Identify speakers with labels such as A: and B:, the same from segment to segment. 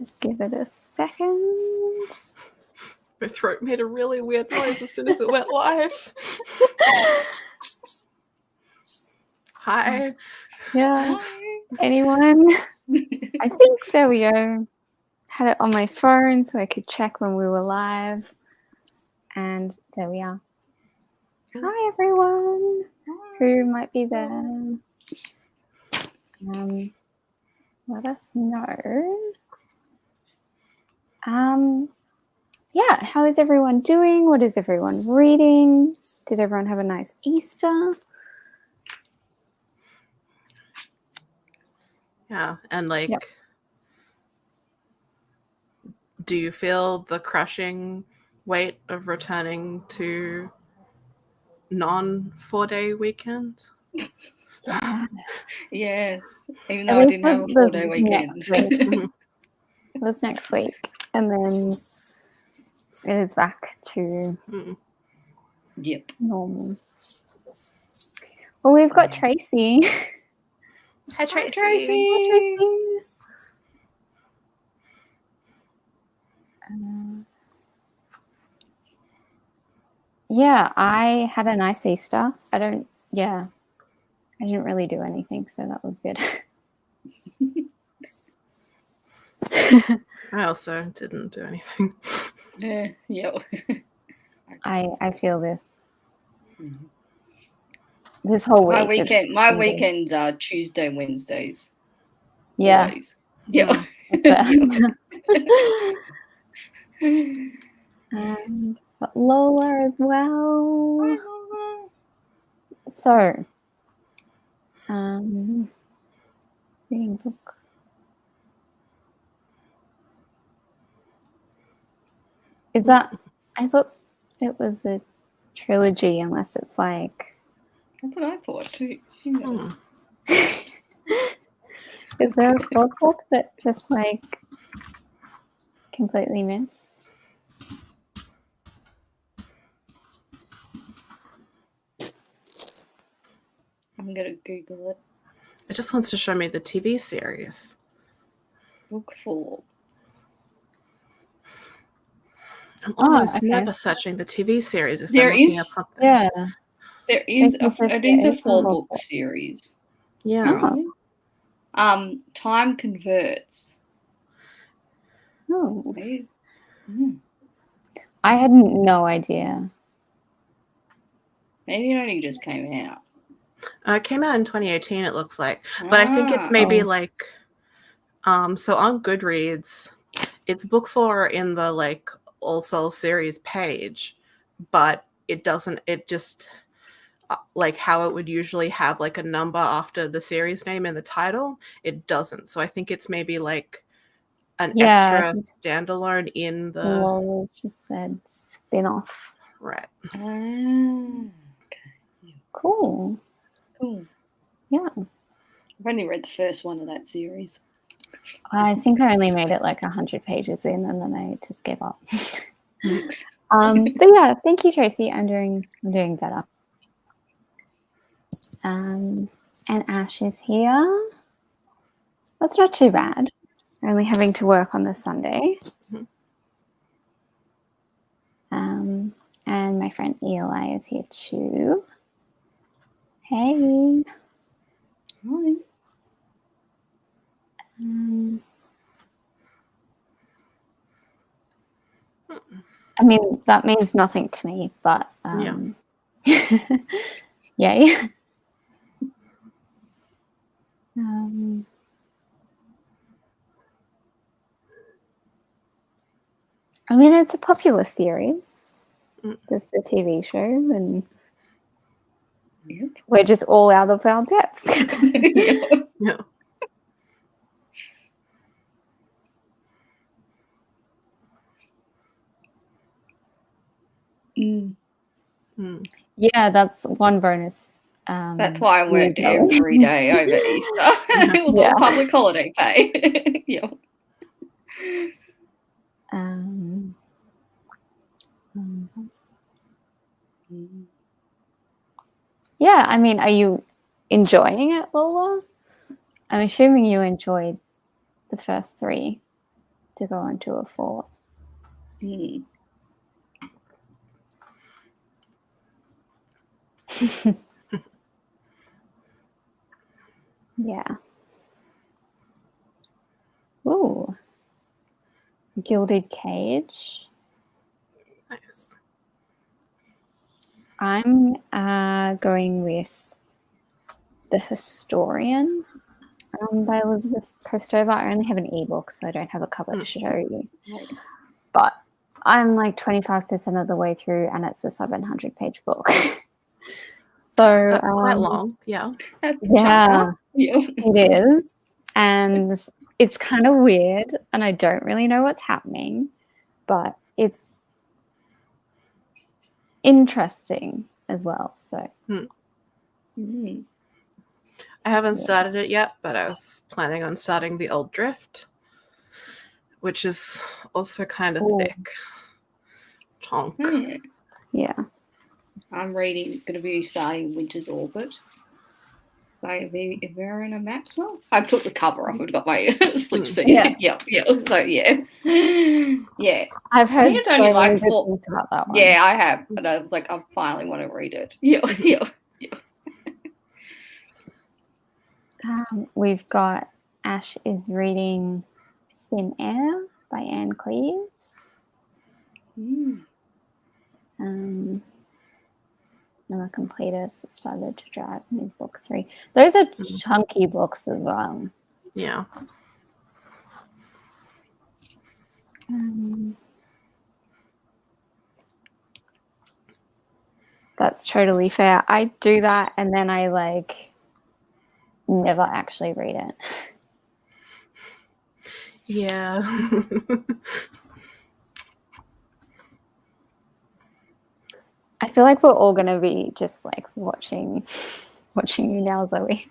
A: Just give it a second.
B: My throat made a really weird noise as soon as it went live. Hi.
A: Yeah. Anyone? I think there we go. Had it on my phone so I could check when we were live. And there we are. Hi, everyone. Who might be there? Let us know. Yeah, how is everyone doing? What is everyone reading? Did everyone have a nice Easter?
B: Yeah, and do you feel the crushing weight of returning to non-4-day weekends?
A: Yeah.
C: Yes, even though I didn't have a 4-day weekend.
A: It was next week, and then it is back to normal. Well, we've got Tracy.
B: Hi, Tracy.
A: Hi, Tracy. Yeah, I had a nice Easter. I didn't really do anything, so that was good.
B: I also didn't do anything.
C: Yeah.
A: I feel this. This whole week.
C: My weekends are Tuesday, Wednesdays.
A: Yeah.
C: Always. Yeah.
A: And got Lola as well.
C: Hi, Lola.
A: So, reading book. Is that? I thought it was a trilogy, unless it's like.
C: That's what I thought too.
A: Is there a fourth book that just completely missed?
C: I'm gonna Google it.
B: It just wants to show me the TV series.
C: Book 4.
B: I'm almost never searching the TV series if I'm looking at something.
A: Yeah.
C: It is a 4-book series.
B: Yeah.
C: Time Converts.
A: Oh. I had no idea.
C: Maybe it only just came out.
B: It came out in 2018, it looks like. But I think it's maybe so on Goodreads, it's book 4 in the All Souls series page, but it just how it would usually have a number after the series name in the title, it doesn't. So I think it's maybe an extra standalone in the.
A: Well, it's just said spin-off.
B: Right.
C: Okay.
A: Cool. Yeah.
C: I've only read the first one of that series.
A: I think I only made it 100 pages in, and then I just gave up. But yeah, thank you, Tracy. I'm doing better. And Ash is here. That's not too bad. Only having to work on the Sunday. And my friend Eli is here too. Hey.
C: Hi.
A: I mean, that means nothing to me, but yay. I mean, it's a popular series. There's the TV show, and we're just all out of our depth.
B: Yeah.
A: Yeah, that's one bonus.
C: That's why I worked every day over Easter. It was all public holiday pay.
A: Yeah, I mean, are you enjoying it, Lola? I'm assuming you enjoyed the first 3. to go on to a fourth.
C: Mm.
A: Yeah. Ooh. Gilded Cage.
B: Nice.
A: I'm going with The Historian by Elizabeth Kostova. I only have an ebook, so I don't have a cover to show you.
C: Right.
A: But I'm like 25% of the way through, and it's a 700-page book. So
B: That's quite long. Yeah.
C: That's a
A: yeah,
C: chunker. Yeah.
A: it is. And it's kind of weird, and I don't really know what's happening, but it's interesting as well. So
C: Mm.
B: I haven't
A: Yeah.
B: started it yet, but I was planning on starting The Old Drift, which is also kind of
A: Ooh.
B: thick. Chonk.
C: Hmm.
A: Yeah.
C: I'm going to be starting Winter's Orbit by Verena Maxwell. I took the cover off. I've got my slip seat.
A: Yeah.
C: Yeah. So yeah. Yeah.
A: I've
C: I
A: heard
C: think it's only
A: so
C: like
A: many good
C: 4.
A: things about that one.
C: Yeah, I have. And I was like, I finally want to read it. Yeah.
A: We've got Ash is reading Thin Air by Anne Cleves.
C: Mm.
A: Emma Completus started to drive me book 3. Those are chunky books as well.
B: Yeah.
A: That's totally fair. I do that and then I like never actually read it.
B: Yeah.
A: I feel like we're all gonna be just like watching you now, Zoe.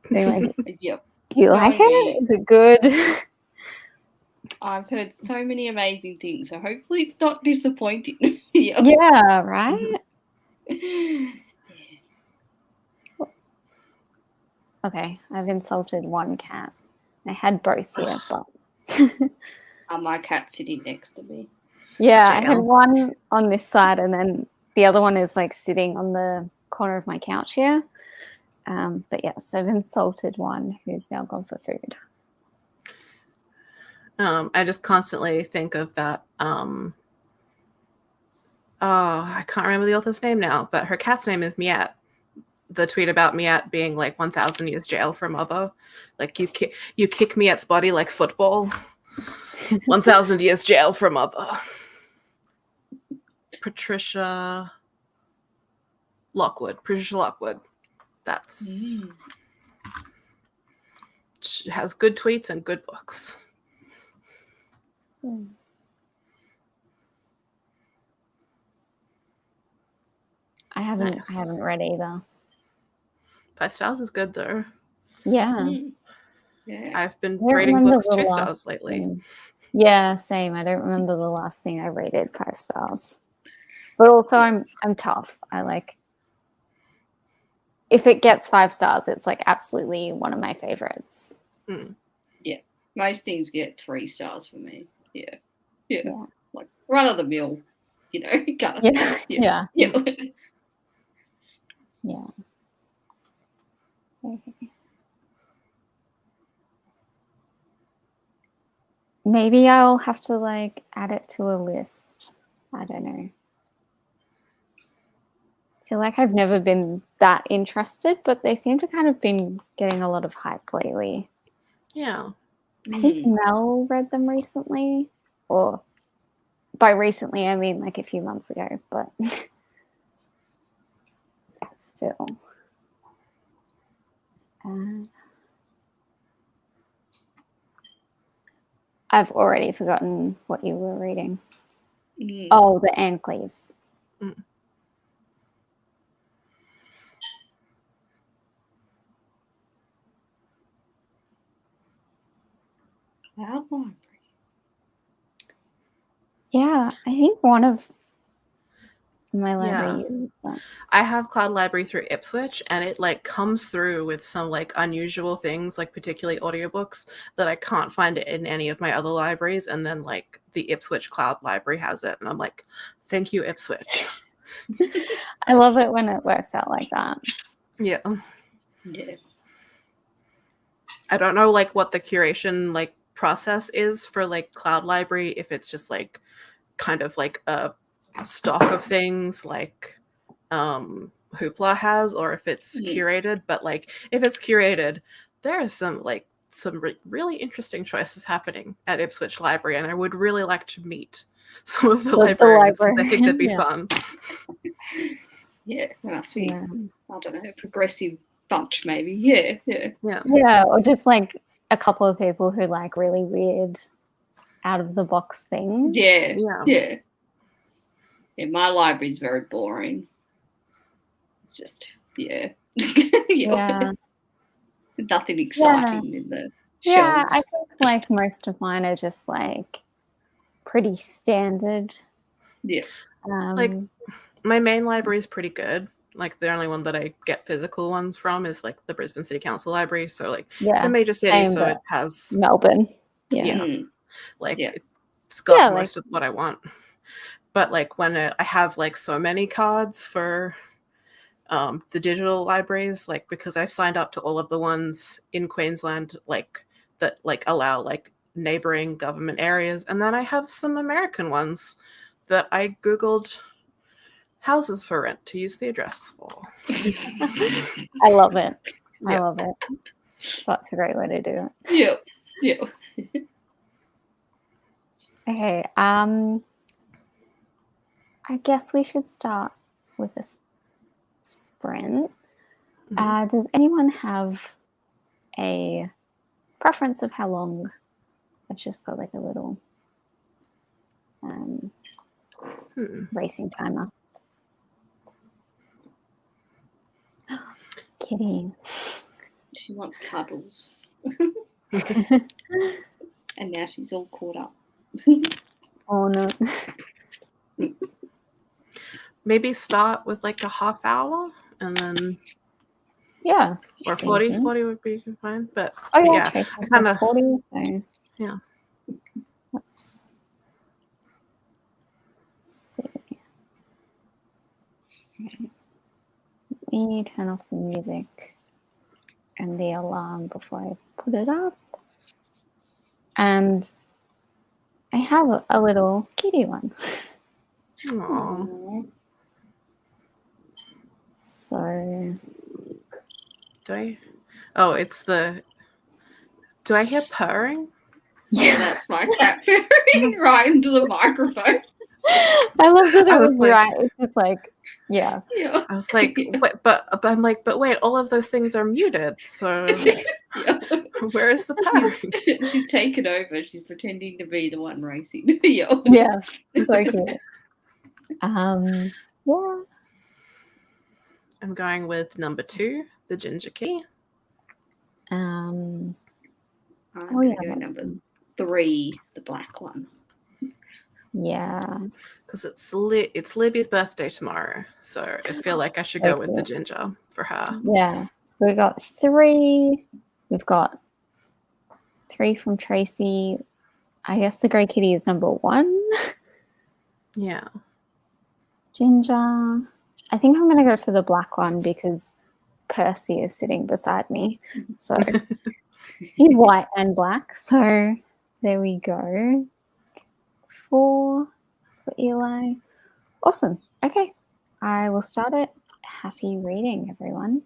A: Being like,
C: Yep.
A: do you like it? Is it good?
C: I've heard so many amazing things, so hopefully it's not disappointing. Yeah.
A: Yeah, right? Okay, I've insulted one cat. I had both here, but
C: My cat's sitting next to me.
A: yeah, I had
B: Jail.
A: one on this side and then the other one is like sitting on the corner of my couch here. But yes, I've insulted one who's now gone for food.
B: I just constantly think of that. I can't remember the author's name now, but her cat's name is Miat. The tweet about Miat being like 1,000 years jail for mother. Like you kick Miat's body like football. 1,000 years jail for mother. Patricia Lockwood. That's she has good tweets and good books.
A: I haven't read either.
B: 5 stars is good though.
A: Yeah.
C: Yeah.
B: I've been
A: I don't
B: rating
A: remember
B: books
A: the
B: 2
A: last
B: stars lately.
A: thing. Yeah, same. I don't remember the last thing I rated 5 stars. But also I'm tough. I like if it gets 5 stars, it's like absolutely one of my favorites.
C: Yeah. Most things get 3 stars for me. Yeah.
A: Yeah.
C: Like run of the mill, kind of
A: Yeah.
C: thing.
A: Yeah.
C: Yeah.
A: Yeah. Okay. Maybe I'll have to like add it to a list. I don't know. I feel like I've never been that interested, but they seem to kind of been getting a lot of hype lately.
B: Yeah.
A: I think Mel read them recently, or by recently I mean like a few months ago, but still. I've already forgotten what you were reading. Oh, the Anne Cleves.
C: Loud Library.
A: Yeah, I think one of My library
B: Yeah.
A: uses that.
B: I have Cloud Library through Ipswich, and it like comes through with some like unusual things, like particularly audiobooks that I can't find it in any of my other libraries. And then like the Ipswich Cloud Library has it, and I'm like, thank you, Ipswich.
A: I love it when it works out like that.
B: Yeah.
C: Yeah.
B: I don't know like what the curation like process is for like Cloud Library, if it's just like kind of like a stock of things like Hoopla has, or if it's curated. But like if it's curated, there are some really interesting choices happening at Ipswich Library, and I would really like to meet some of the librarians, because I think that'd be fun.
C: Yeah, it must be,
A: Yeah.
C: I don't know, a progressive bunch maybe. Yeah.
A: Yeah, or just like a couple of people who like really weird out of the box things.
C: Yeah. My library's very boring. It's just, yeah. Nothing exciting in the shelves.
A: Yeah, I think like most of mine are just like pretty standard.
C: Yeah.
B: Like my main library is pretty good. Like the only one that I get physical ones from is like the Brisbane City Council Library. So like it's a major city, so it has
A: Melbourne.
B: It's got most of what I want. But like when I have like so many cards for the digital libraries, like because I've signed up to all of the ones in Queensland, like that like allow like neighboring government areas, and then I have some American ones that I googled houses for rent to use the address for.
A: I love it. I love it. Such a great way to do
C: it. Yeah.
A: Okay. I guess we should start with a sprint. Does anyone have a preference of how long? I've just got like a little racing timer. Kidding.
C: She wants cuddles. And now she's all caught up.
A: Oh no.
B: Maybe start with like a half hour and then or 40 would be fine. But
A: Tracy, I kind of 40. So
B: yeah.
A: Let's see. Okay. Let me turn off the music and the alarm before I put it up. And I have a little kitty one.
B: Aww.
A: So
B: do I hear purring?
C: Yeah, that's my cat purring right into the microphone.
A: I love that it was like, right. It's just like, yeah.
B: I was like, but I'm like, but wait, all of those things are muted. So where is the purring?
C: She's taken over. She's pretending to be the one racing.
A: Yeah, so cute. Yeah.
B: I'm going with number 2, the ginger key.
C: I'm going to go number 3, the black one.
A: Yeah.
B: Because it's Libby's birthday tomorrow, so I feel like I should go with the ginger for her.
A: Yeah. So we got 3. We've got 3 from Tracy. I guess the Grey Kitty is number 1.
B: Yeah.
A: Ginger. I think I'm going to go for the black one because Percy is sitting beside me. So he's white and black. So there we go. 4 for Eli. Awesome. Okay. I will start it. Happy reading, everyone.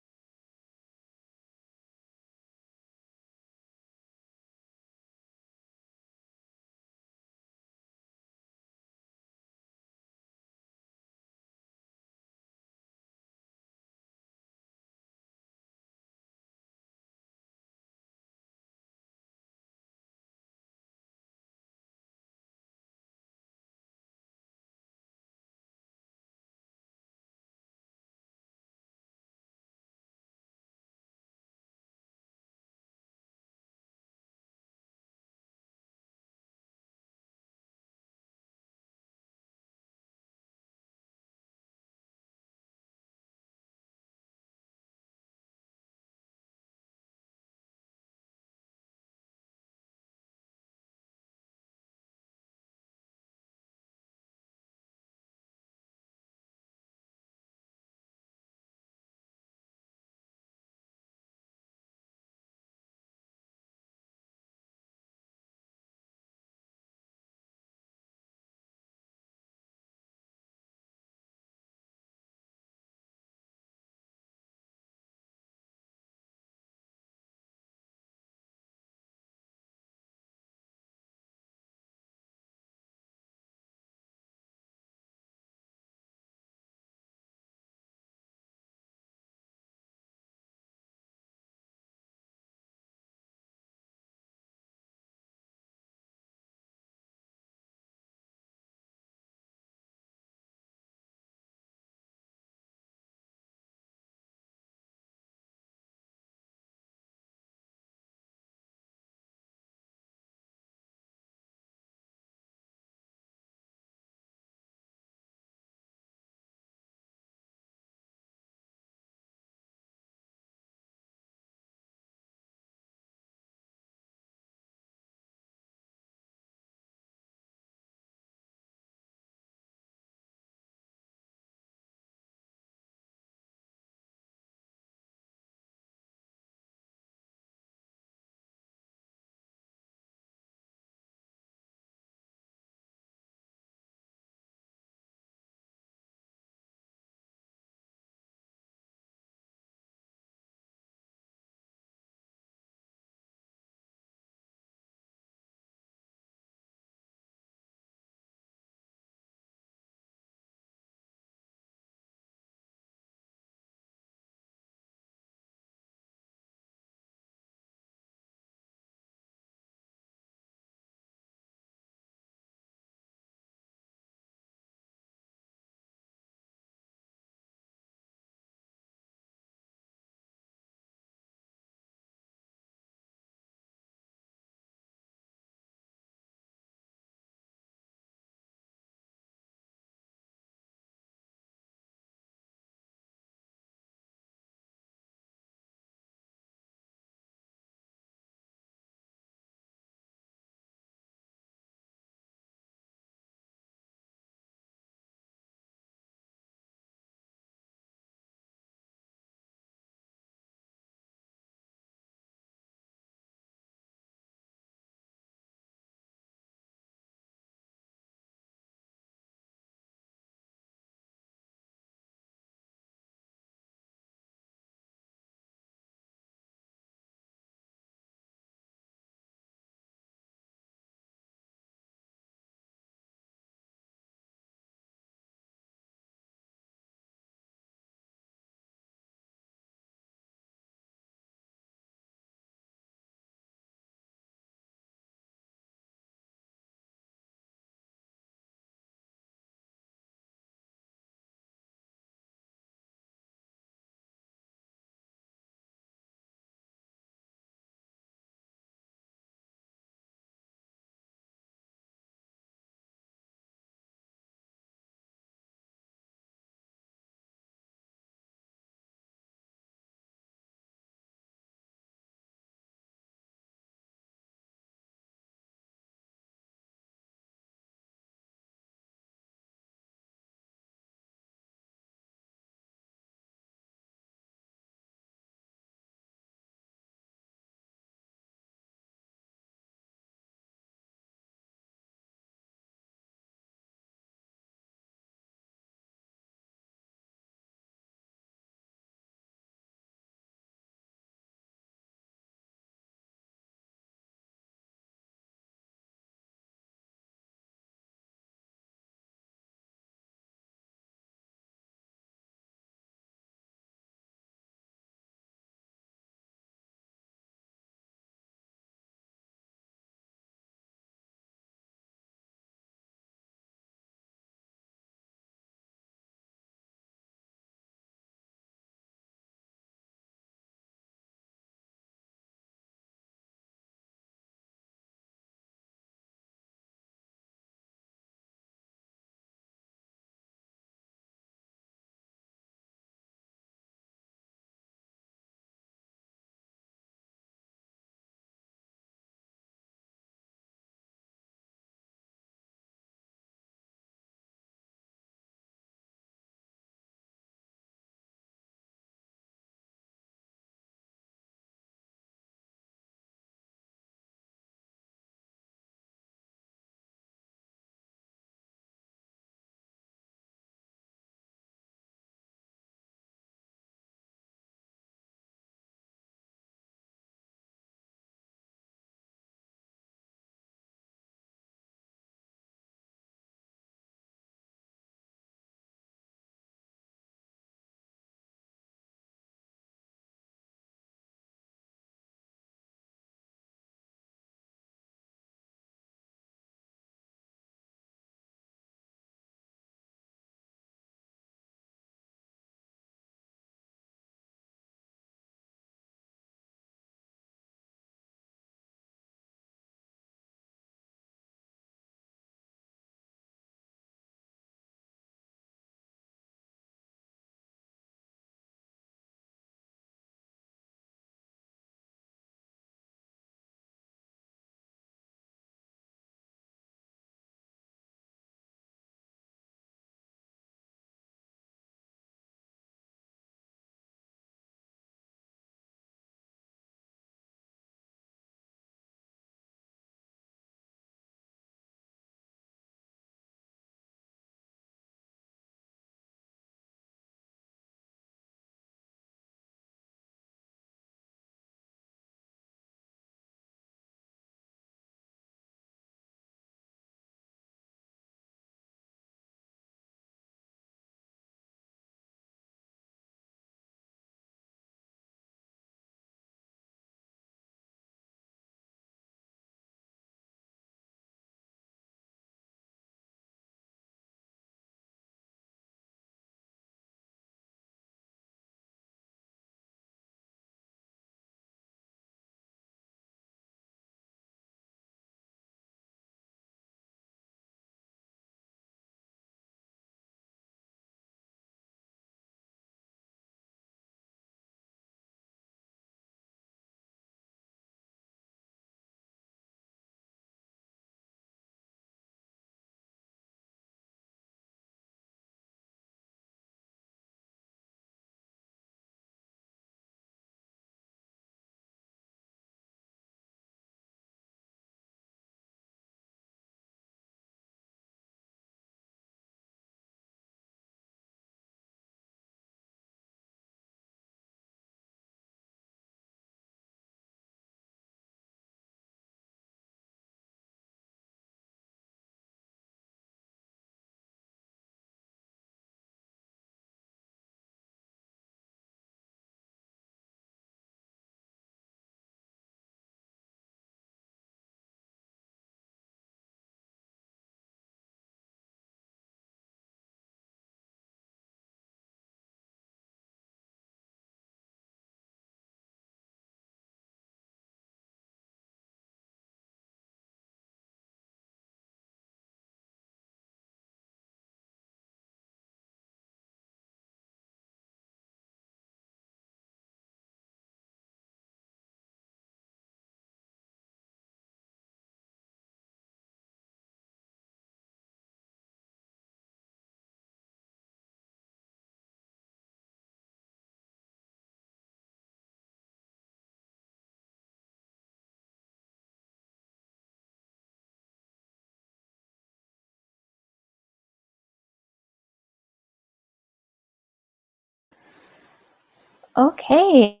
A: Okay.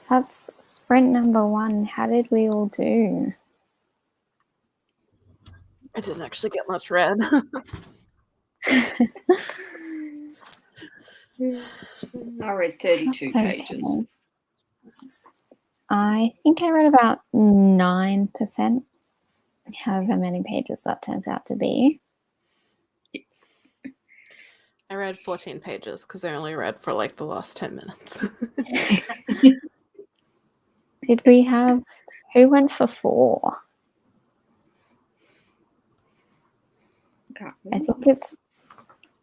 A: That's sprint number 1. How did we all do?
B: I didn't actually get much read.
C: I read 32 pages.
A: I think I read about 9%, however many pages that turns out to be.
B: I read 14 pages because I only read for like the last 10 minutes.
A: Did we have... Who went for 4? I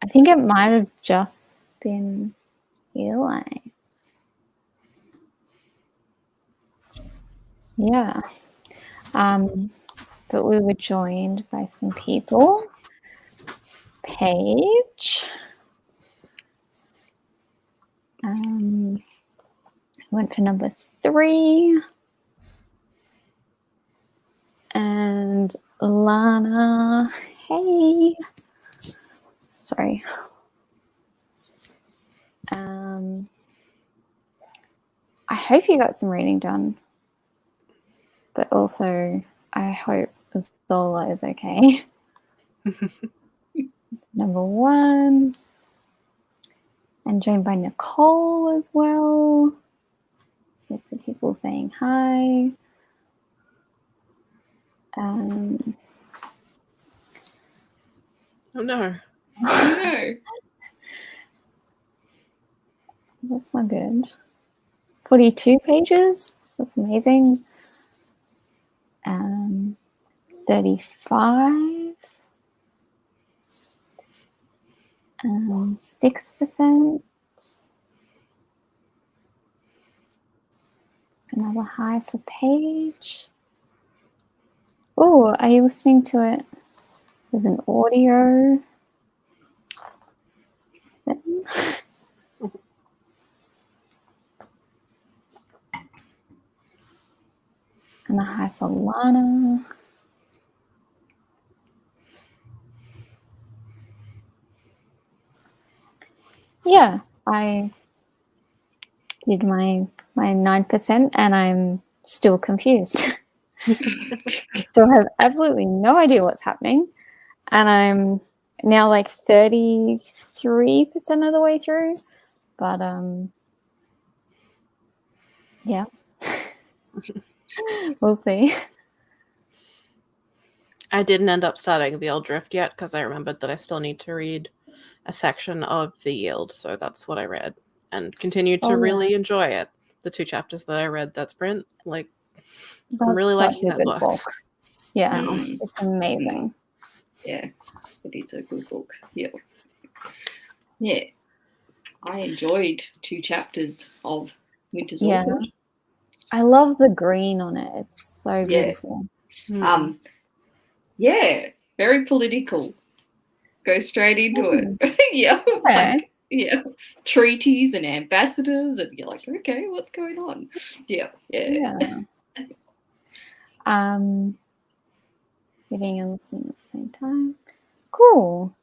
A: think it might have just been Eli. Yeah. But we were joined by some people. Paige. Went for number 3. And Lana. Hey. Sorry. I hope you got some reading done. But also, I hope Zola is okay. Number 1. And joined by Nicole as well. Lots of people saying hi.
B: Oh no.
C: No.
A: That's not good. 42 pages. That's amazing. 35. 6%. Another high for Paige. Oh, are you listening to it? There's an audio thing. And a high for Lana. Yeah, I did my 9% and I'm still confused. Still have absolutely no idea what's happening. And I'm now like 33% of the way through. But yeah. We'll see.
B: I didn't end up starting The Old Drift yet because I remembered that I still need to read a section of The Yield, so that's what I read and continued to really enjoy it. The 2 chapters that I read that sprint, like, I'm really liking that book.
A: Yeah, it's amazing.
C: Yeah, it is a good book. Yeah. Yeah. I enjoyed 2 chapters of Winter's Orchid.
A: I love the green on it. It's so beautiful.
C: Yeah, very political. Go straight into it. Yeah.
A: Okay.
C: Like, treaties and ambassadors, and you're like, okay, what's going on? Yeah.
A: Reading and listening at the same time. Cool.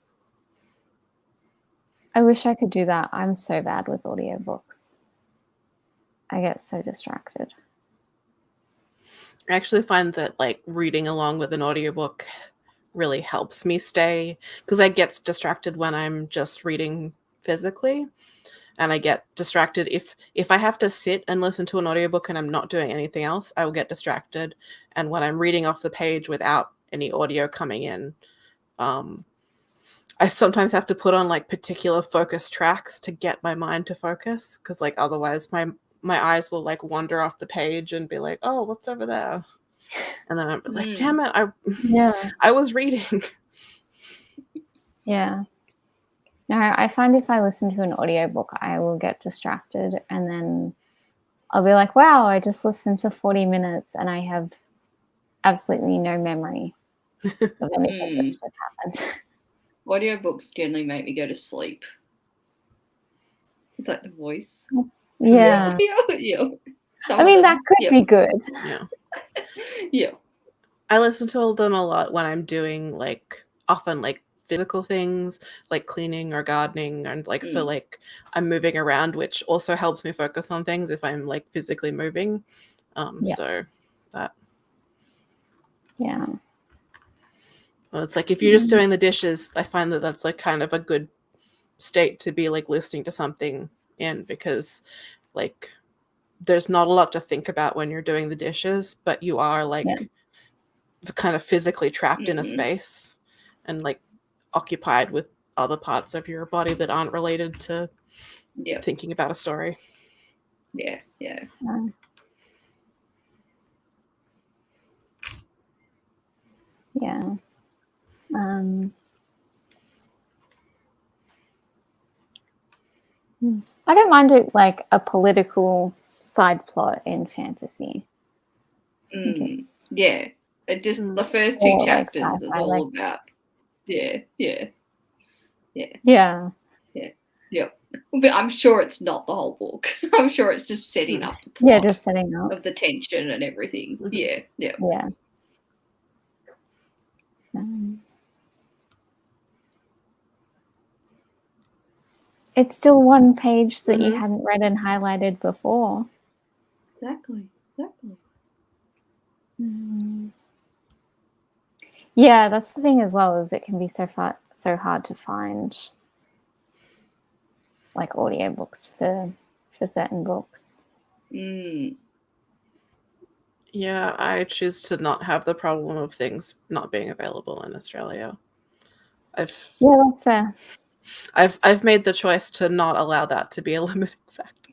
A: I wish I could do that. I'm so bad with audiobooks. I get so distracted.
B: I actually find that like reading along with an audiobook really helps me stay, because I get distracted when I'm just reading physically, and I get distracted if I have to sit and listen to an audiobook and I'm not doing anything else, I will get distracted. And when I'm reading off the page without any audio coming in, I sometimes have to put on like particular focus tracks to get my mind to focus, because like otherwise my eyes will like wander off the page and be like, oh, what's over there? And then I'm like, damn it, I was reading.
A: Yeah. No, I find if I listen to an audiobook, I will get distracted and then I'll be like, wow, I just listened to 40 minutes and I have absolutely no memory of anything that's just happened.
C: Audiobooks generally make me go to sleep. It's like the voice.
A: Yeah.
C: Yeah.
A: I mean, that could be good.
B: Yeah.
C: Yeah.
B: I listen to them a lot when I'm doing like often like physical things like cleaning or gardening, and like so like I'm moving around, which also helps me focus on things if I'm like physically moving. So that well, it's like if you're just doing the dishes, I find that that's like kind of a good state to be like listening to something in, because like there's not a lot to think about when you're doing the dishes, but you are like kind of physically trapped in a space and like occupied with other parts of your body that aren't related to thinking about a story.
C: Yeah.
A: I don't mind it like a political side plot in fantasy.
C: Yeah. It just the first two chapters is all about. Yeah. But I'm sure it's not the whole book. I'm sure it's just setting up the plot.
A: Yeah, just setting up
C: of the tension and everything. Yeah.
A: It's still one page that you hadn't read and highlighted before.
C: Exactly.
A: Yeah, that's the thing as well, is it can be so hard to find like audiobooks for certain books.
B: Yeah, I choose to not have the problem of things not being available in Australia.
A: That's fair.
B: I've made the choice to not allow that to be a limiting factor.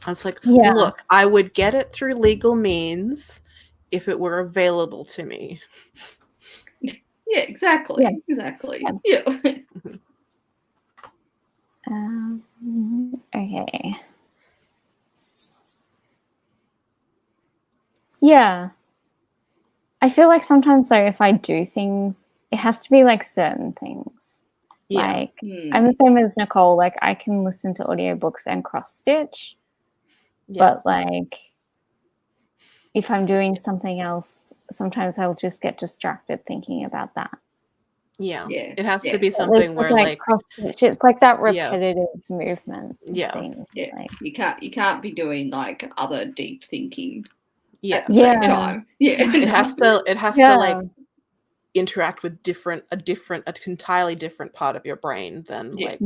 B: I was like, look, I would get it through legal means if it were available to me.
C: Yeah, exactly. Yeah.
A: Okay. Yeah. I feel like sometimes though, if I do things, it has to be like certain things. Like I'm the same as Nicole, like I can listen to audiobooks and cross stitch. But like if I'm doing something else, sometimes I'll just get distracted thinking about that.
B: Yeah. It has to be something where like
A: cross stitch, it's like that repetitive movement thing.
C: Yeah.
A: Like,
C: you can't be doing like other deep thinking
B: at
C: the same time. Yeah.
B: It has to like interact with an entirely different part of your brain than like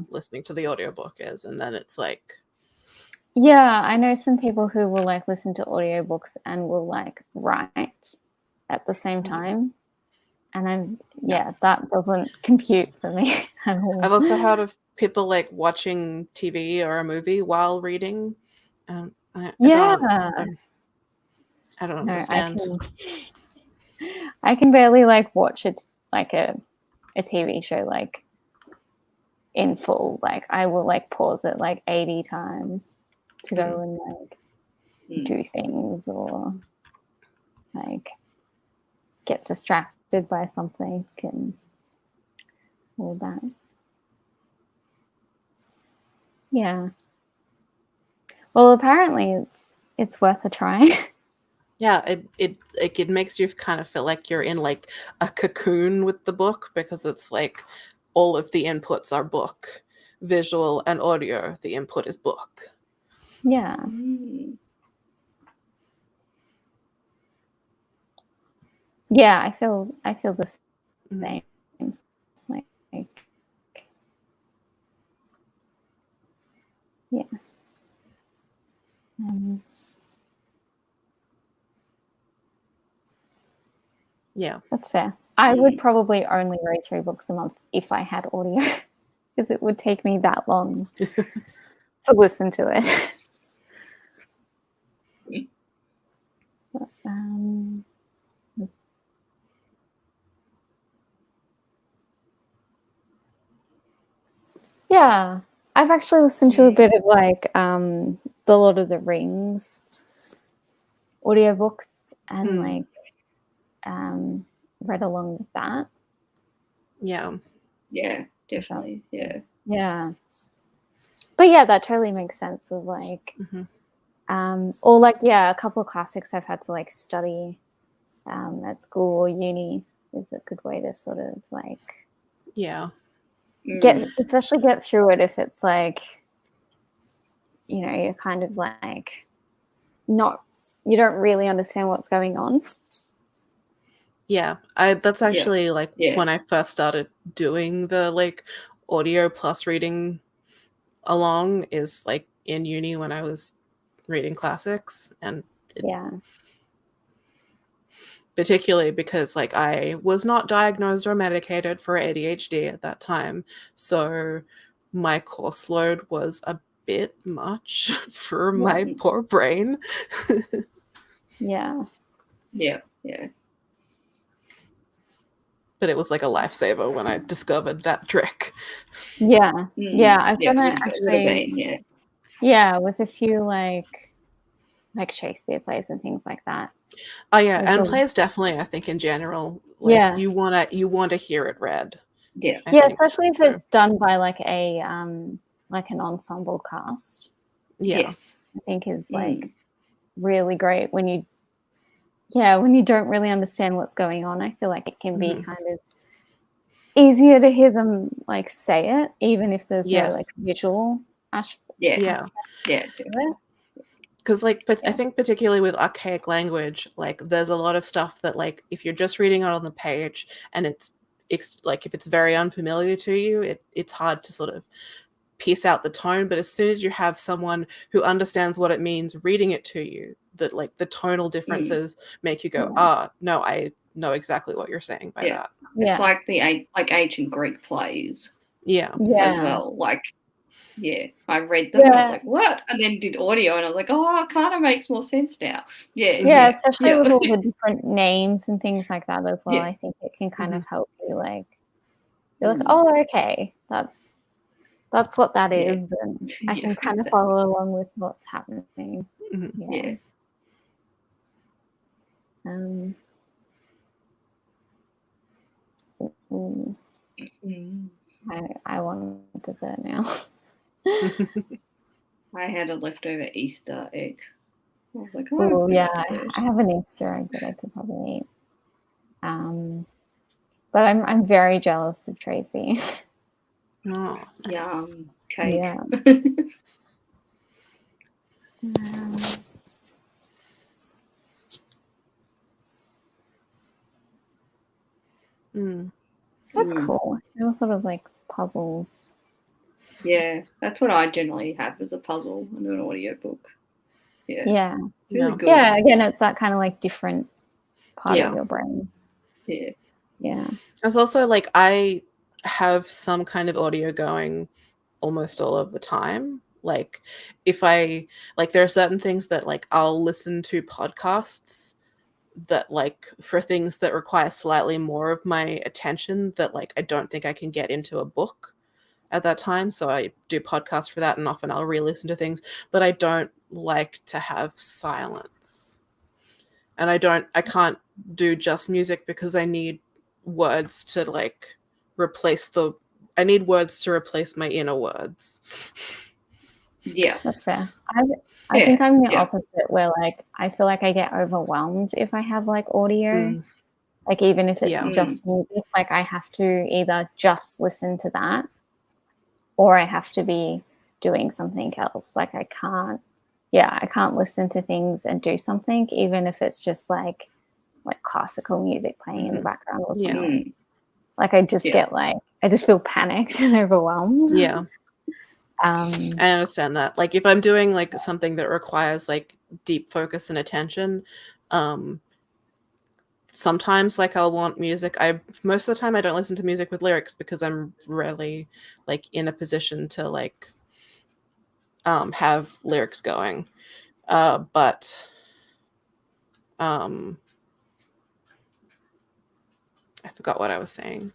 B: listening to the audiobook is. And then it's like
A: I know some people who will like listen to audiobooks and will like write at the same time. And that doesn't compute for me at all.
B: I've also heard of people like watching TV or a movie while reading. I don't understand.
A: I can barely like watch it like a TV show like in full. Like I will like pause it like 80 times to go and like do things or like get distracted by something and all that. Yeah. Well, apparently it's worth a try.
B: Yeah, it makes you kind of feel like you're in like a cocoon with the book, because it's like all of the inputs are book, visual and audio. The input is book.
A: Yeah. Yeah, I feel the same. Like yeah.
B: Yeah,
A: that's fair. I would probably only read 3 books a month if I had audio, because it would take me that long to listen to it. But, yeah, I've actually listened to a bit of like the Lord of the Rings audiobooks and like read along with that.
C: Yeah, definitely. Yeah.
A: But yeah, that totally makes sense of like or like a couple of classics I've had to like study at school or uni is a good way to sort of like
B: Yeah.
A: especially get through it if it's like, you know, you're kind of like you don't really understand what's going on.
B: Yeah. That's actually like when I first started doing the like audio plus reading along is like in uni when I was reading classics, and particularly because like I was not diagnosed or medicated for ADHD at that time, so my course load was a bit much for my poor brain.
A: Yeah.
B: But it was like a lifesaver when I discovered that trick.
A: Yeah. I've done it actually. With a few like Shakespeare plays and things like that.
B: Oh yeah, and plays definitely, I think in general, like you wanna hear it read.
A: Especially if it's done by like an ensemble cast.
C: Yes.
A: I think is like really great when you don't really understand what's going on. I feel like it can be kind of easier to hear them like say it, even if there's no like visual aspect.
B: Because like, but I think particularly with archaic language, like there's a lot of stuff that like if you're just reading it on the page and it's like if it's very unfamiliar to you, it's hard to sort of piece out the tone. But as soon as you have someone who understands what it means reading it to you, that like the tonal differences make you go, no, I know exactly what you're saying by that.
C: It's like the ancient Greek plays. As well. Like, I read them and I was like, what? And then did audio and I was like, oh, it kind of makes more sense now.
A: Especially with all the different names and things like that as well. I think it can kind of help you like, you're like, oh, okay, that's what that is, and I can kind of follow along with what's happening. I want dessert now.
C: I had a leftover Easter egg. I was like,
A: oh yeah, I have an Easter egg that I could probably eat. But I'm very jealous of Tracy.
B: Oh, nice.
C: Cake.
A: Yeah. That's cool. I have sort of like puzzles.
C: Yeah, that's what I generally have as a puzzle and an audiobook.
A: Yeah.
C: It's really good.
A: Yeah, again, it's that kind of like different part of your brain. Yeah.
B: It's also like I have some kind of audio going almost all of the time. Like if I like there are certain things that like I'll listen to podcasts that like for things that require slightly more of my attention that like I don't think I can get into a book at that time, so I do podcasts for that, and often I'll re-listen to things, but I don't like to have silence, and I can't do just music because I need words to like I need words to replace my inner words.
C: Yeah,
A: that's fair. I think I'm the opposite, where like I feel like I get overwhelmed if I have like audio. Like even if it's just music, like I have to either just listen to that or I have to be doing something else. Like I can't listen to things and do something, even if it's just like classical music playing in the background or something. Like I just get like, I just feel panicked and overwhelmed.
B: Yeah. I understand that. Like if I'm doing like something that requires like deep focus and attention, sometimes like I'll want music. Most of the time I don't listen to music with lyrics because I'm rarely like in a position to like have lyrics going. But I forgot what I was saying.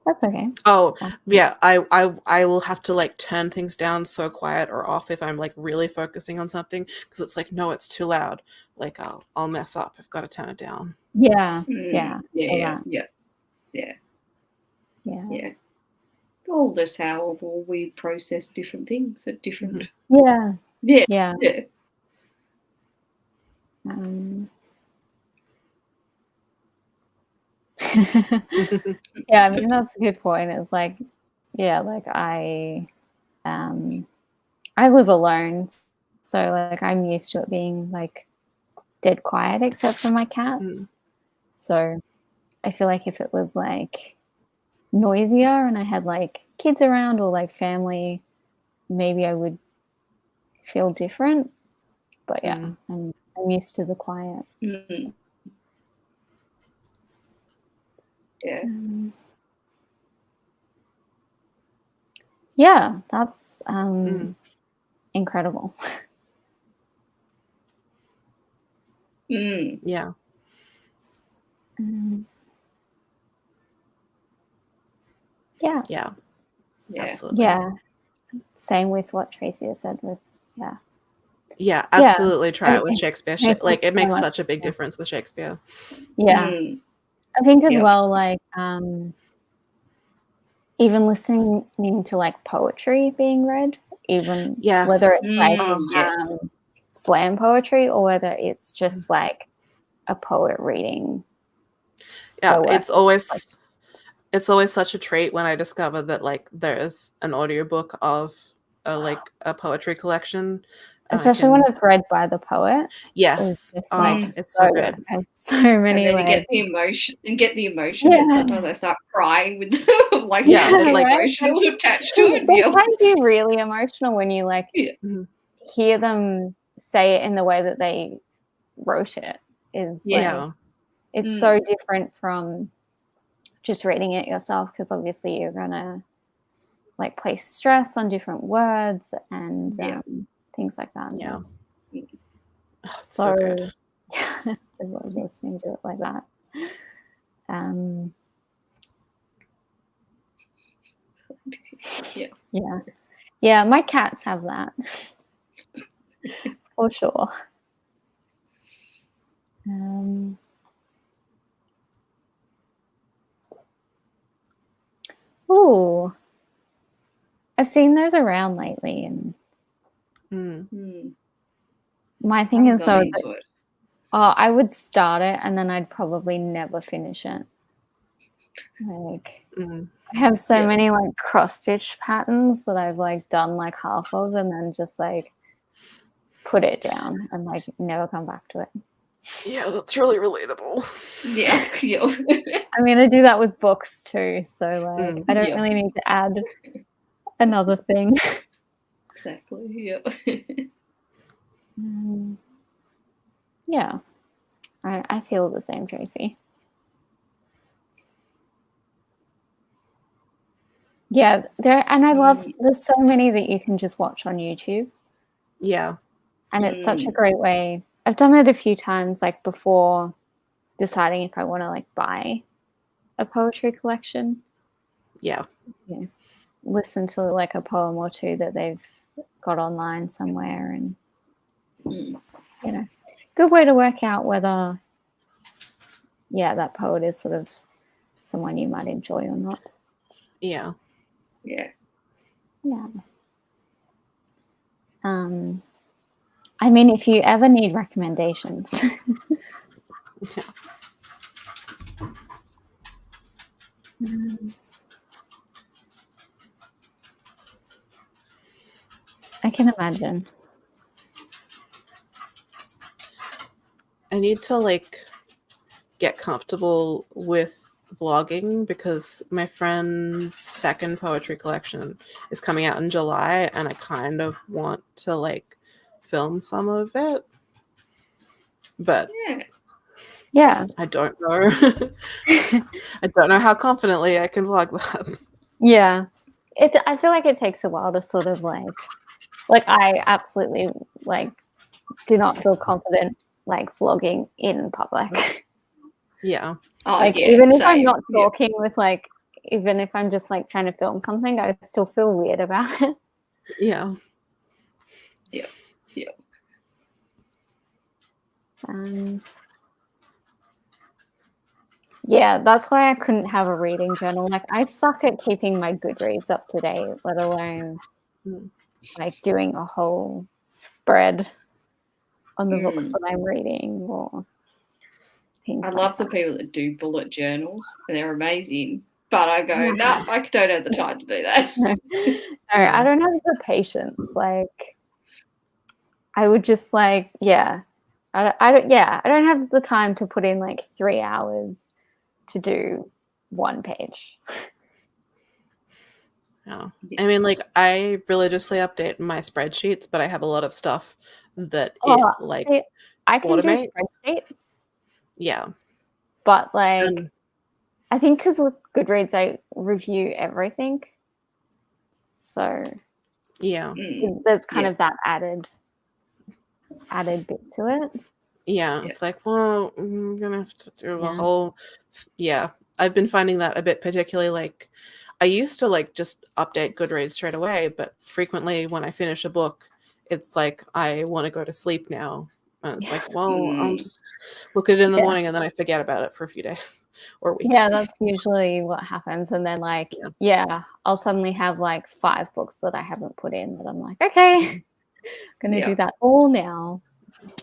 A: That's okay.
B: Oh, yeah, I will have to like turn things down so quiet or off if I'm like really focusing on something, because it's like, no, it's too loud. Like I'll mess up. I've got to turn it down.
A: Yeah.
C: All this how we process different things at different.
A: Yeah. Yeah, I mean that's a good point. It's like, yeah, like I live alone, so like I'm used to it being like dead quiet except for my cats. So I feel like if it was like noisier and I had like kids around or like family, maybe I would feel different. But yeah, I'm used to the quiet.
C: Yeah.
A: Yeah, that's incredible.
B: Yeah.
A: Yeah.
B: Yeah.
C: Yeah.
B: Absolutely.
A: Yeah. Same with what Tracy has said with
B: Yeah, absolutely. Try it with Shakespeare. Like it makes such a big difference with Shakespeare.
A: Yeah. I think as well, like even listening to like poetry being read, even whether it's like slam poetry or whether it's just like a poet reading.
B: Yeah, it's always such a treat when I discover that like there's an audiobook of a poetry collection.
A: Especially when it's read by the poet.
B: Yes.
A: It's, like,
B: it's so good.
A: There's so many.
C: And then you get the emotion, and sometimes I start crying with like emotional attached to it.
A: They can be really emotional when you like hear them say it in the way that they wrote it. It's so different from just reading it yourself, because obviously you're gonna like place stress on different words and things like that.
B: Yeah.
A: So good. I love listening to it like that. Yeah, my cats have that for sure. Oh, I've seen those around lately, and my thing is though, I would start it and then I'd probably never finish it. Like I have so many like cross stitch patterns that I've like done like half of and then just like put it down and like never come back to it.
B: Yeah, that's really relatable.
C: Yeah.
A: I mean, I do that with books too, so like I don't really need to add another thing.
C: Exactly.
A: Yeah. I feel the same, Tracy. Yeah, and I love there's so many that you can just watch on YouTube.
B: Yeah.
A: And it's such a great way. I've done it a few times, like before deciding if I want to like buy a poetry collection.
B: Yeah.
A: Listen to like a poem or two that they've got online somewhere, and good way to work out whether that poet is sort of someone you might enjoy or not.
B: Yeah.
A: I mean, if you ever need recommendations. I can imagine.
B: I need to like get comfortable with vlogging because my friend's second poetry collection is coming out in July and I kind of want to like film some of it. But I don't know. I don't know how confidently I can vlog that.
A: Yeah. I feel like it takes a while to sort of like I absolutely like do not feel confident like vlogging in public.
B: Yeah.
A: Even if I'm not talking with like, even if I'm just like trying to film something, I still feel weird about it.
B: Yeah.
A: Yeah, that's why I couldn't have a reading journal. Like I suck at keeping my Goodreads up to date, let alone like doing a whole spread on the books that I'm reading. Or
C: I love the people that do bullet journals. They're amazing. But I go, no, I don't have the time to do that.
A: No, I don't have the patience. Like, I would just like, I don't have the time to put in like 3 hours to do 1 page.
B: No. I mean, like, I religiously update my spreadsheets, but I have a lot of stuff that
A: I can
B: automates.
A: do spreadsheets.
B: Yeah.
A: But like, I think because with Goodreads, I review everything. So
B: yeah,
A: there's kind of that added bit to it.
B: Yeah, it's like, well, I'm gonna have to do a whole. Yeah, I've been finding that a bit, particularly like I used to like just update Goodreads straight away, but frequently when I finish a book, it's like I want to go to sleep now. And it's like, well, I'll just look at it in the morning and then I forget about it for a few days or weeks.
A: Yeah, that's usually what happens. And then like, I'll suddenly have like 5 books that I haven't put in that I'm like, okay, I'm gonna do that all now.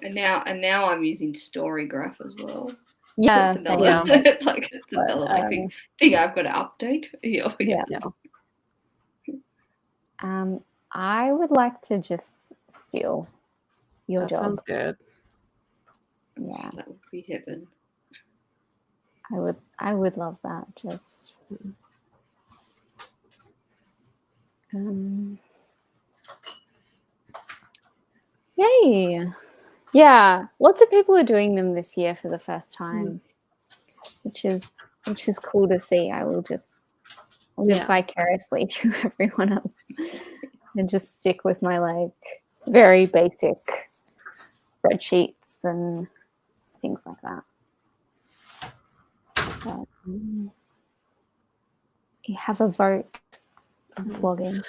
C: And now I'm using Storygraph as well.
A: Yeah,
C: it's another thing I've got to update.
A: I would like to just steal your job.
B: That sounds good.
A: Yeah,
C: that would be heaven.
A: I would love that. Just yay. Yeah, lots of people are doing them this year for the first time, which is cool to see. I will just live vicariously through everyone else and just stick with my like very basic spreadsheets and things like that. But, you have a vote for vlogging.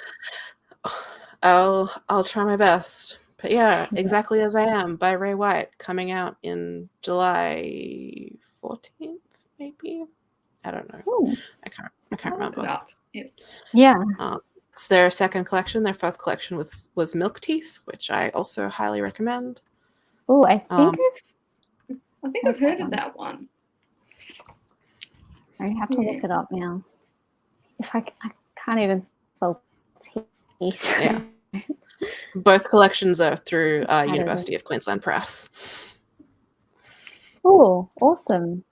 B: I'll try my best. But yeah, Exactly As I Am by Ray White, coming out in July 14th, maybe. I don't know.
A: Ooh.
B: I can't remember.
A: Yeah.
B: It's their second collection. Their first collection was Milk Teeth, which I also highly recommend.
A: Oh, I think
C: I've heard of that one.
A: I have to look it up now. If I can't even spell teeth.
B: Yeah. Both collections are through University of Queensland Press.
A: Oh, awesome.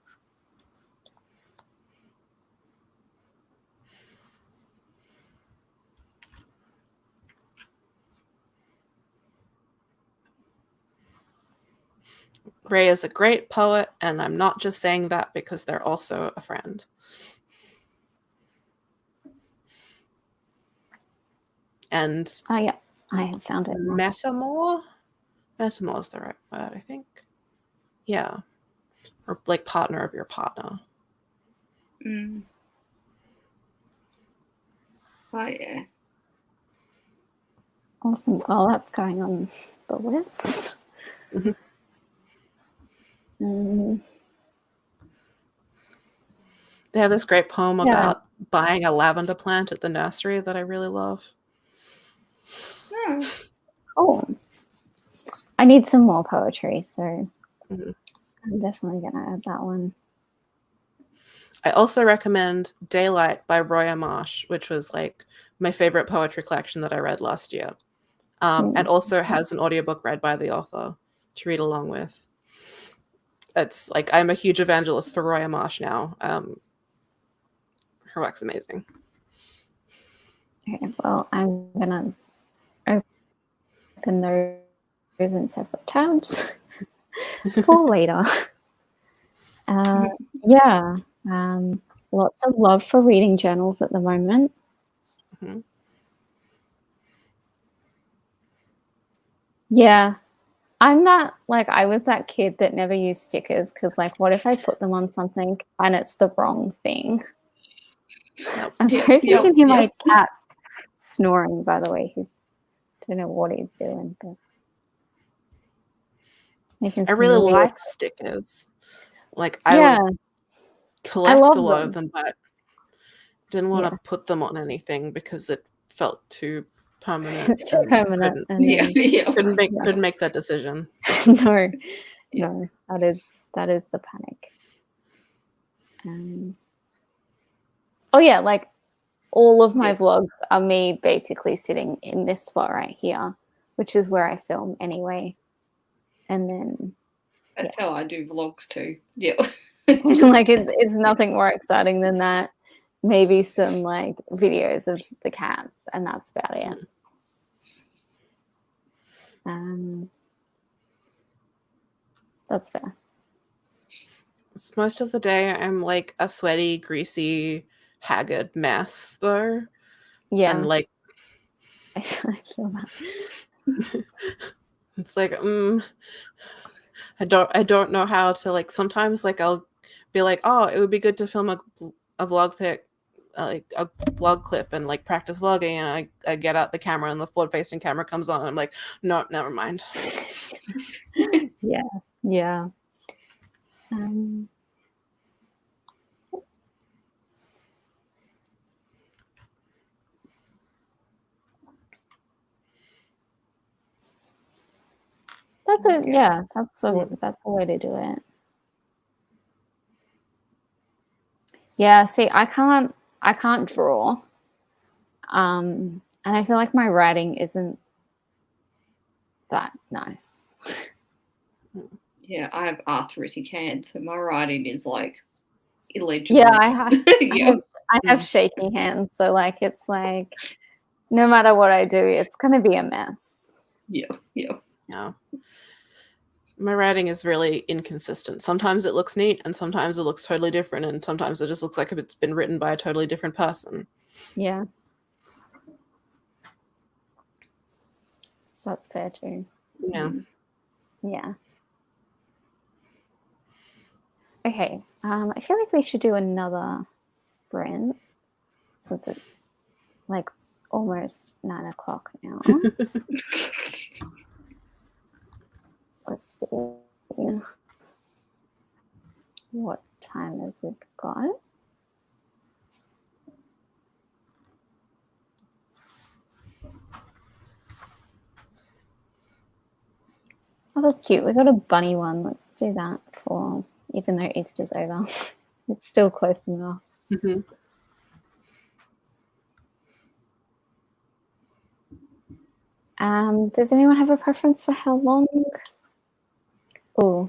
B: Ray is a great poet, and I'm not just saying that because they're also a friend. And
A: I have found it.
B: Metamor is the right word, I think. Yeah. Or like partner of your partner.
C: Oh yeah.
A: Awesome. Well, that's going on the list.
B: They have this great poem about buying a lavender plant at the nursery that I really love.
A: Oh, I need some more poetry, so I'm definitely gonna add that one.
B: I also recommend Daylight by Roya Marsh, which was like my favorite poetry collection that I read last year. And also has an audiobook read by the author to read along with. It's like I'm a huge evangelist for Roya Marsh now. Her work's amazing.
A: Okay, well, I'm gonna open those in separate tabs for later. Lots of love for reading journals at the moment. Yeah, I was that kid that never used stickers because, like, what if I put them on something and it's the wrong thing? I'm sorry if you can hear my cat snoring, by the way. I don't know what he's doing, but
B: I really like stickers. Like, I collect a lot of them, but didn't want to put them on anything because it felt too permanent.
A: It's too permanent.
B: Couldn't make that decision.
A: No, that That is the panic. Oh yeah, like all of my vlogs are me basically sitting in this spot right here, which is where I film anyway. And then
C: that's how I do vlogs too. Yeah.
A: It's nothing more exciting than that. Maybe some like videos of the cats, and that's about it. That's fair.
B: Most of the day I'm like a sweaty, greasy, haggard mess though.
A: Yeah.
B: And like
A: I feel that.
B: It's like I don't know how to, like, sometimes like I'll be like, oh, it would be good to film a vlog pic, like a vlog clip, and like practice vlogging, and I get out the camera and the forward facing camera comes on and I'm like, no, never mind.
A: Yeah. That's a way to do it. Yeah, see, I can't draw. And I feel like my writing isn't that nice.
C: Yeah, I have arthritic hands, so my writing is like illegible.
A: Yeah, I have shaky hands, so like it's like no matter what I do, it's gonna be a mess.
B: Yeah. My writing is really inconsistent. Sometimes it looks neat, and sometimes it looks totally different, and sometimes it just looks like it's been written by a totally different person.
A: Yeah. That's fair too.
B: Yeah.
A: Yeah. Okay. I feel like we should do another sprint since it's like almost 9 o'clock now. Let's see what time has we got. Oh, that's cute. We got a bunny one. Let's do that for, even though Easter's over. It's still close enough.
B: Mm-hmm.
A: Does anyone have a preference for how long? Oh,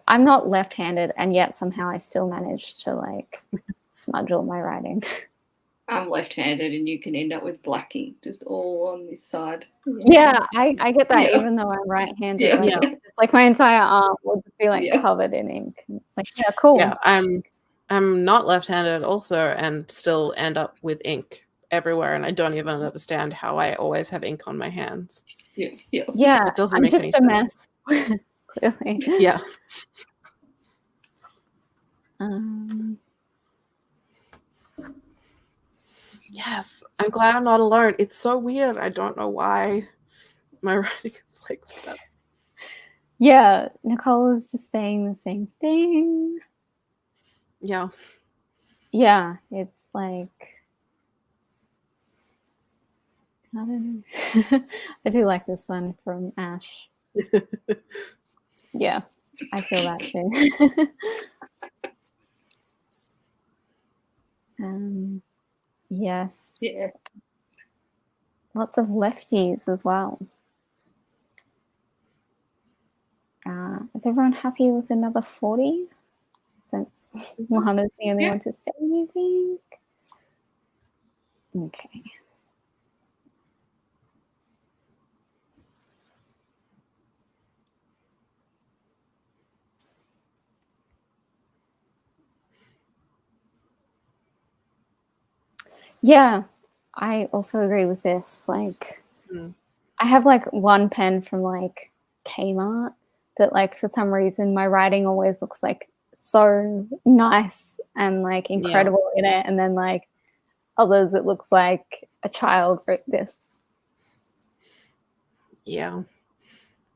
A: I'm not left-handed, and yet somehow I still manage to like smudge all my writing.
C: I'm left-handed, and you can end up with black ink just all on this side.
A: Yeah, I get that. Even though I'm right-handed, it's like my entire arm will just be like covered in ink. It's like, yeah, cool.
B: Yeah, I'm not left-handed also, and still end up with ink everywhere, and I don't even understand how I always have ink on my hands.
C: Yeah.
B: It doesn't make any sense. I'm just a mess.
A: Clearly.
B: Yeah. Yes, I'm glad I'm not alone. It's so weird. I don't know why my writing is like that.
A: Yeah, Nicole is just saying the same thing.
B: Yeah.
A: Yeah, it's like, I don't know. I do like this one from Ash. Yeah, I feel that too. Yes.
C: Yeah.
A: Lots of lefties as well. Is everyone happy with another 40? Since Mohamed's the only one to say anything. Okay. Yeah, I also agree with this. Like, I have like one pen from like Kmart that like for some reason my writing always looks like so nice and like incredible in it, and then like others it looks like a child wrote this.
B: Yeah,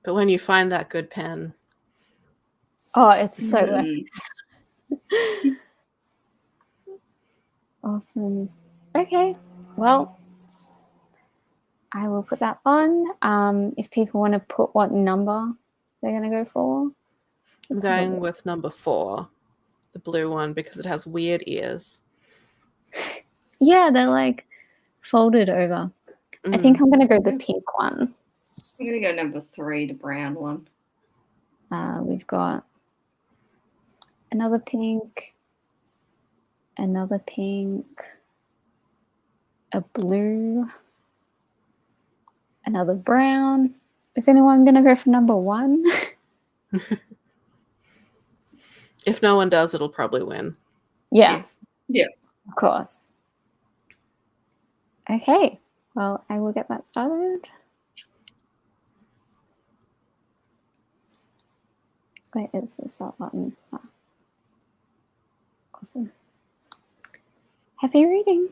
B: but when you find that good pen,
A: oh, it's so worth. Awesome. Okay, well, I will put that on. If people want to put what number they're going to go for?
B: I'm going with number 4, the blue one, because it has weird ears.
A: Yeah, they're like folded over. I think I'm going to go the pink one.
C: I'm going to go number 3, the brown one.
A: We've got another pink, a blue, another brown. Is anyone going to go for number 1?
B: If no one does, it'll probably win.
A: Yeah.
C: Yeah.
A: Of course. Okay. Well, I will get that started. Where is the start button? Oh. Awesome. Happy reading.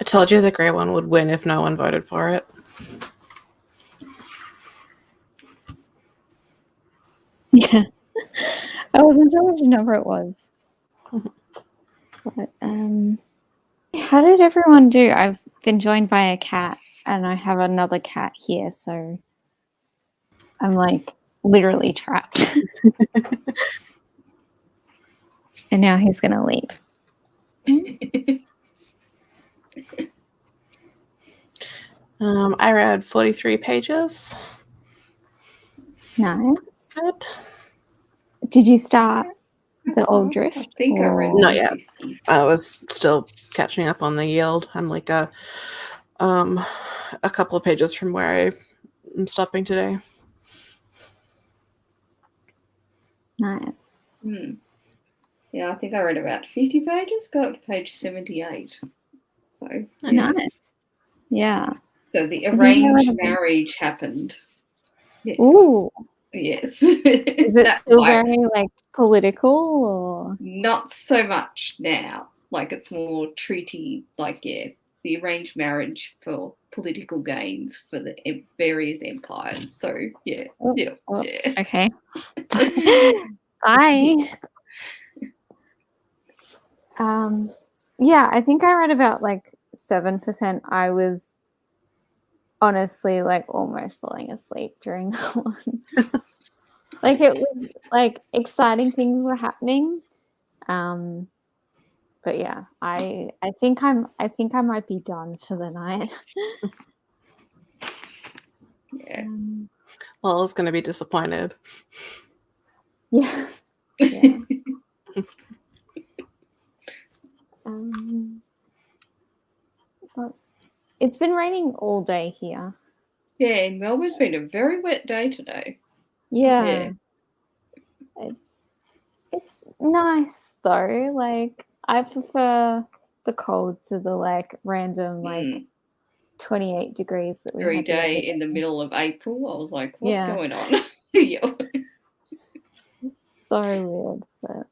B: told you the grey one would win if no one voted for it.
A: Yeah. I wasn't sure which number it was. But, how did everyone do? I've been joined by a cat, and I have another cat here, so I'm like literally trapped. And now he's going to leave.
B: I read 43 pages.
A: Nice.
B: Good.
A: Did you start the Old Drift?
C: I think I read
B: Not yet. I was still catching up on the Yield. I'm like a couple of pages from where I'm stopping today.
A: Nice.
C: Yeah, I think I read about 50 pages, got up to page 78. So
A: nice. Yeah.
C: So the arranged marriage happened. Yes.
A: Ooh.
C: Yes.
A: Is it still very like political or
C: not so much now? Like it's more treaty, like the arranged marriage for political gains for the various empires. So yeah.
A: Okay. Bye. Yeah, I think I read about like 7%. I was honestly like almost falling asleep during that one. Like it was like exciting things were happening. But yeah, I think I might be done for the night.
C: Yeah.
B: Well, I was going to be disappointed.
A: Yeah. It's been raining all day here.
C: Yeah, in Melbourne's been a very wet day today.
A: Yeah. It's nice though. Like I prefer the cold to the like random like 28 degrees that we
C: every
A: had
C: day in the middle of April. I was like, what's going on? Yeah.
A: It's so weird, but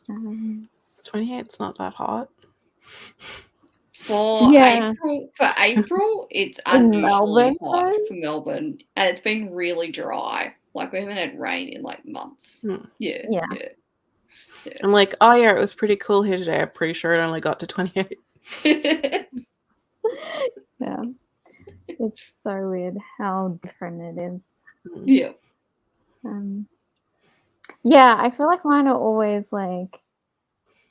B: 28's not that hot.
C: For April, it's unusually hot for Melbourne, and it's been really dry. Like we haven't had rain in like months. Yeah.
B: I'm like, oh yeah, it was pretty cool here today. I'm pretty sure it only got to 28.
A: Yeah. It's so weird how different it is.
C: Yeah.
A: Yeah, I feel like mine are always like,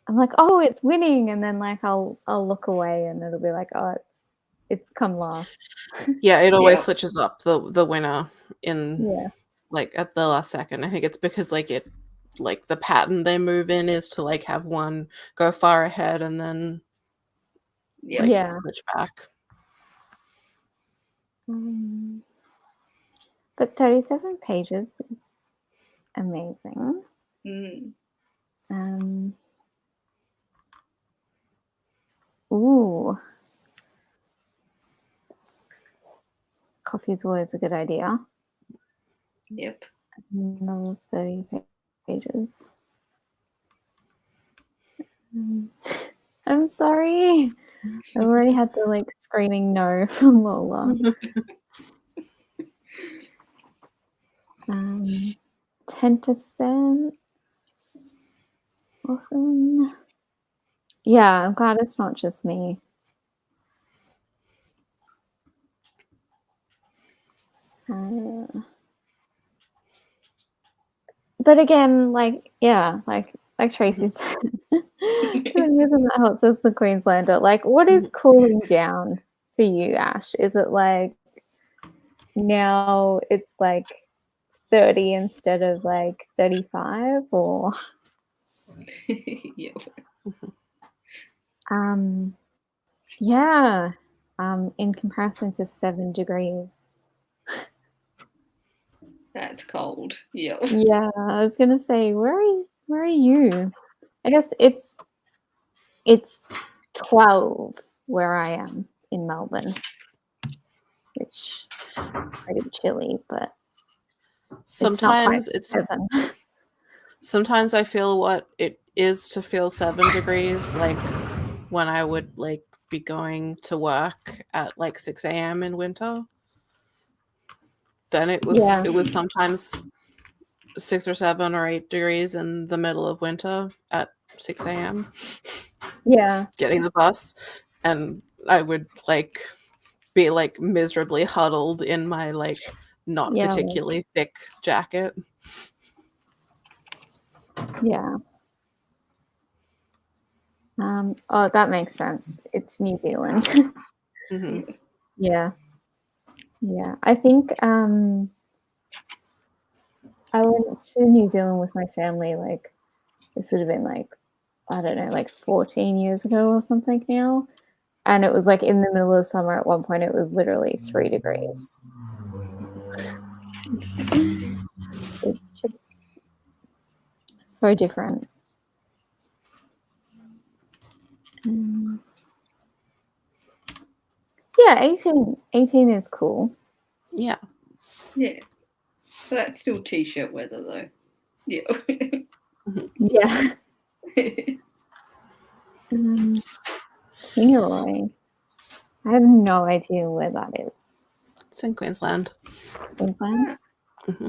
A: I'm like, oh, it's winning, and then like I'll look away and it'll be like, oh, it's come last.
B: Yeah, it always switches up the winner in like at the last second. I think it's because like the pattern they move in is to like have one go far ahead and then switch back.
A: But 37 pages is amazing. Ooh. Coffee is always a good idea.
C: Yep.
A: Another 30 pages. I'm sorry. I already had the like screaming no from Lola. 10%. Awesome. Yeah, I'm glad it's not just me. But again, like Tracy said, doing this and that helps as the Queenslander. Like, what is cooling down for you, Ash? Is it like now it's like 30 instead of like 35 or in comparison to 7 degrees.
C: That's cold. Yeah.
A: Yeah, I was gonna say, where are you? I guess it's 12 where I am in Melbourne, which is pretty chilly, but
B: sometimes
A: it's 7.
B: Sometimes I feel what it is to feel 7 degrees, like when I would like be going to work at like 6 a.m. in winter. Then it was sometimes 6 or 7 or 8 degrees in the middle of winter at 6 a.m.
A: Yeah.
B: Getting the bus, and I would like be like miserably huddled in my like not particularly thick jacket.
A: Yeah. Oh, that makes sense. It's New Zealand.
B: Mm-hmm.
A: Yeah. I think I went to New Zealand with my family. Like this would have been like, I don't know, like 14 years ago or something now. And it was like in the middle of summer at one point. It was literally 3 degrees. It's just so different. Yeah, 18 is cool.
B: Yeah.
C: Yeah. But that's still t-shirt weather though. Yeah.
A: Yeah. Kingaroy. I have no idea where that is.
B: It's in Queensland.
A: Queensland?
B: Mm-hmm.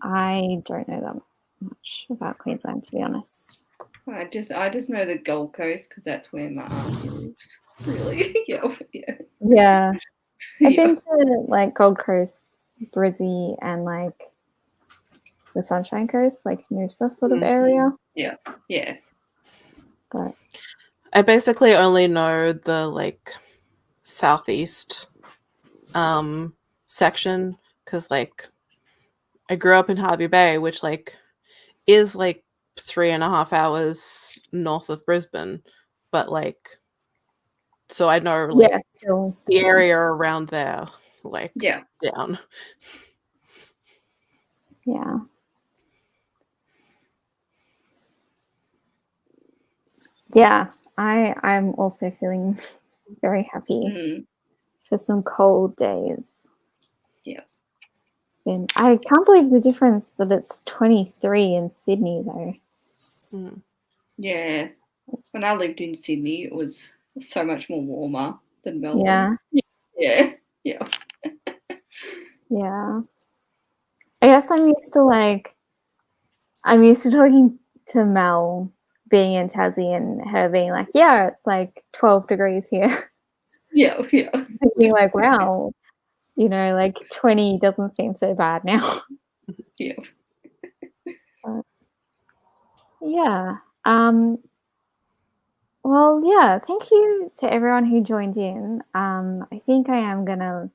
A: I don't know that much about Queensland, to be honest.
C: I just know the Gold Coast because that's where my auntie lives. Really?
A: Yeah. I've been to like Gold Coast, Brizzy, and like the Sunshine Coast, like Noosa sort of area.
C: Yeah.
A: But
B: I basically only know the like southeast section because like I grew up in Hervey Bay, which like is like 3.5 hours north of Brisbane, but like so I know like the area around there, like down.
A: Yeah. Yeah, I'm also feeling very happy for some cold days.
C: Yeah.
A: I can't believe the difference that it's 23 in Sydney though.
C: Yeah. When I lived in Sydney, it was so much more warmer than Melbourne. Yeah.
A: Yeah. I guess I'm used to talking to Mel being in Tassie and her being like, yeah, it's like 12 degrees here.
C: Yeah.
A: Being like, wow, you know, like 20 doesn't seem so bad now.
C: Yeah.
A: Yeah. Well, yeah, thank you to everyone who joined in. I think I am going to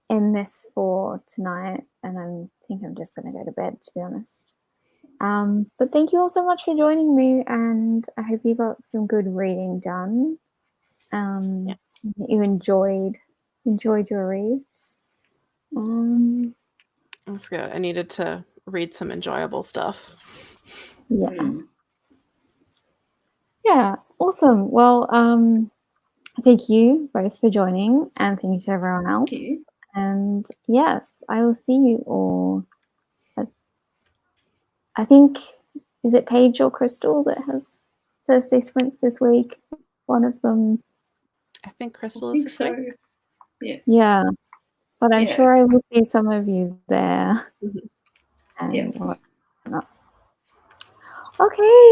A: end this for tonight, and I think I'm just going to go to bed, to be honest. But thank you all so much for joining me, and I hope you got some good reading done. You enjoyed your reads.
B: That's good. I needed to read some enjoyable stuff.
A: Yeah, awesome. Well, thank you both for joining, and thank you to everyone else. And yes, I will see you all. I think, is it Paige or Crystal that has Thursday sprints this week? One of them.
B: I think Crystal is this week.
A: Yeah, but I'm sure I will see some of you there. And whatnot. Okay.